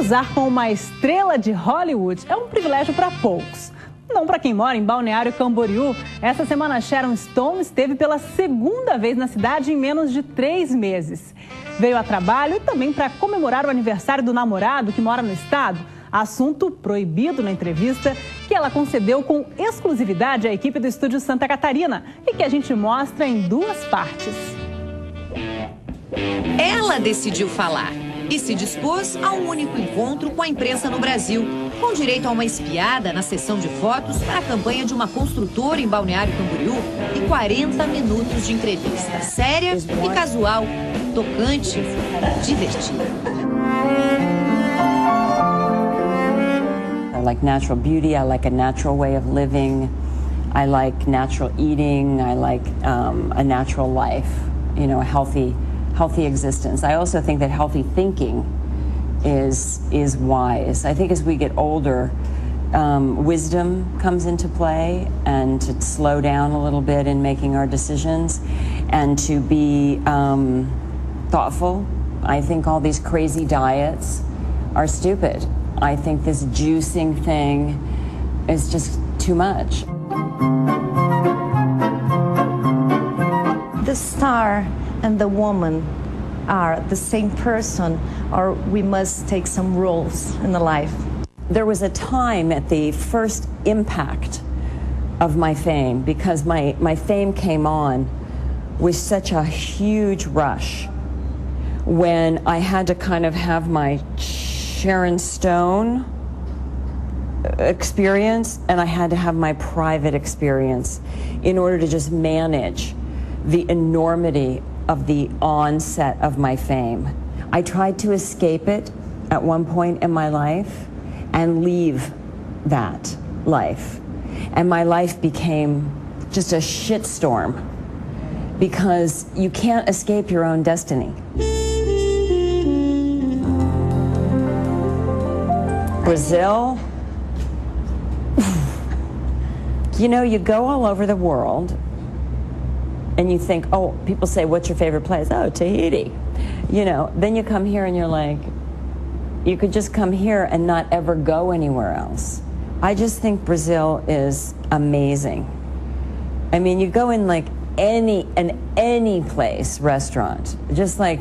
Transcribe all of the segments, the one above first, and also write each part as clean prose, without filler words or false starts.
Cruzar com uma estrela de Hollywood é um privilégio para poucos. Não para quem mora em Balneário Camboriú. Essa semana, Sharon esteve pela segunda vez na cidade em menos de 3 meses. Veio a trabalho e também para comemorar o aniversário do namorado que mora no estado. Assunto proibido na entrevista que ela concedeu com exclusividade à equipe do Estúdio Santa Catarina e que a gente mostra em 2 partes. Ela decidiu falar e se dispôs a um único encontro com a imprensa no Brasil, com direito a uma espiada na sessão de fotos para a campanha de uma construtora em Balneário Camboriú e 40 minutos de entrevista séria e casual, tocante e divertida. I like natural beauty, I like a natural way of living, I like natural eating, I like a natural life, you know, a healthy existence. I also think that healthy thinking is wise. I think as we get older, wisdom comes into play, and to slow down a little bit in making our decisions and to be thoughtful. I think all these crazy diets are stupid. I think this juicing thing is just too much. The star and the woman are the same person, or we must take some roles in the life? There was a time at the first impact of my fame, because my fame came on with such a huge rush, when I had to kind of have my Sharon Stone experience and I had to have my private experience in order to just manage the enormity of the onset of my fame. I tried to escape it at one point in my life and leave that life. And my life became just a shitstorm, because you can't escape your own destiny. Brazil, you know, you go all over the world and you think, oh, people say, what's your favorite place? Oh, Tahiti. You know, then you come here and you're like, you could just come here and not ever go anywhere else. I just think Brazil is amazing. I mean, you go in like any place restaurant, just like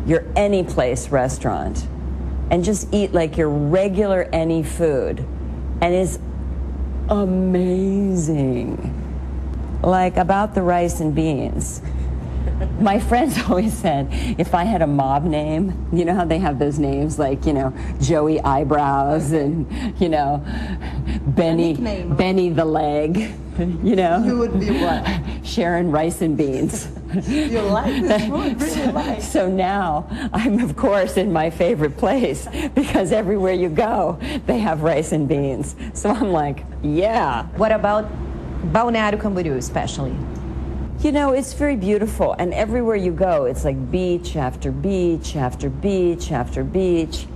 your any place restaurant, and just eat like your regular any food, and it's amazing. Like about the rice and beans. My friends always said if I had a mob name, you know how they have those names like, you know, Joey Eyebrows and, you know, Benny the Leg, you know. You would be what? Sharon Rice and Beans. You like this food, really like. So now I'm, of course, in my favorite place, because everywhere you go, they have rice and beans. So I'm like, yeah. What about Balneário Camboriú especially? You know, it's very beautiful, and everywhere you go, it's like beach after beach after beach after beach.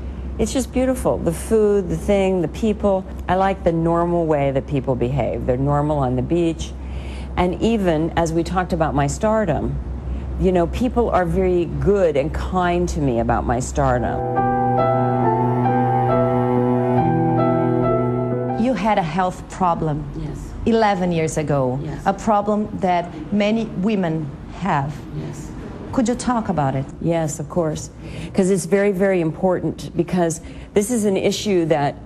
It's just beautiful. The food, the thing, the people. I like the normal way that people behave. They're normal on the beach. And even as we talked about my stardom, you know, people are very good and kind to me about my stardom. You had a health problem. Yes. 11 years ago. Yes. A problem that many women have. Yes. Could you talk about it? Yes, of course. Because it's very, very important, because this is an issue that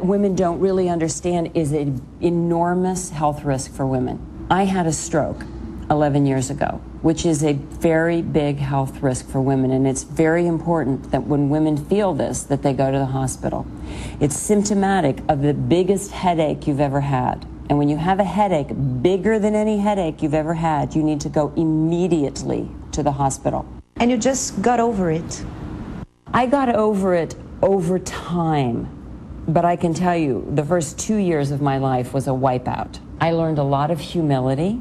women don't really understand is an enormous health risk for women. I had a stroke 11 years ago, which is a very big health risk for women, and it's very important that when women feel this, that they go to the hospital. It's symptomatic of the biggest headache you've ever had. And when you have a headache bigger than any headache you've ever had, you need to go immediately to the hospital. And you just got over it? I got over it over time. But I can tell you, the first 2 years of my life was a wipeout. I learned a lot of humility.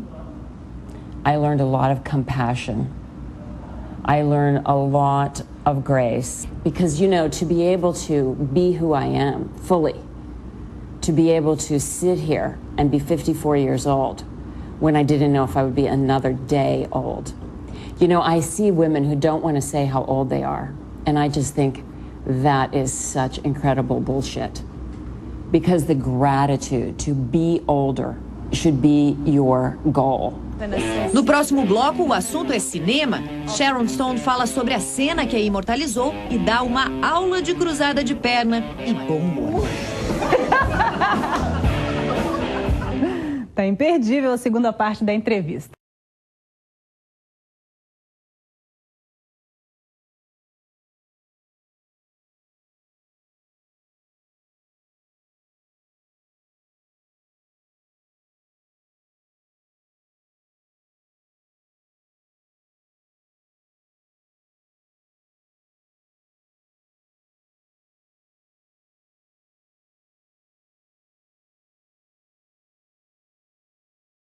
I learned a lot of compassion. I learned a lot of grace. Because, you know, to be able to be who I am fully, to be able to sit here and be 54 years old when I didn't know if I would be another day old. You know, I see women who don't want to say how old they are, and I just think, that is such incredible bullshit. Because the gratitude to be older should be your goal. No próximo bloco, o assunto é cinema. Sharon Stone fala sobre a cena que a imortalizou e dá uma aula de cruzada de perna e bom humor. Tá imperdível a segunda parte da entrevista.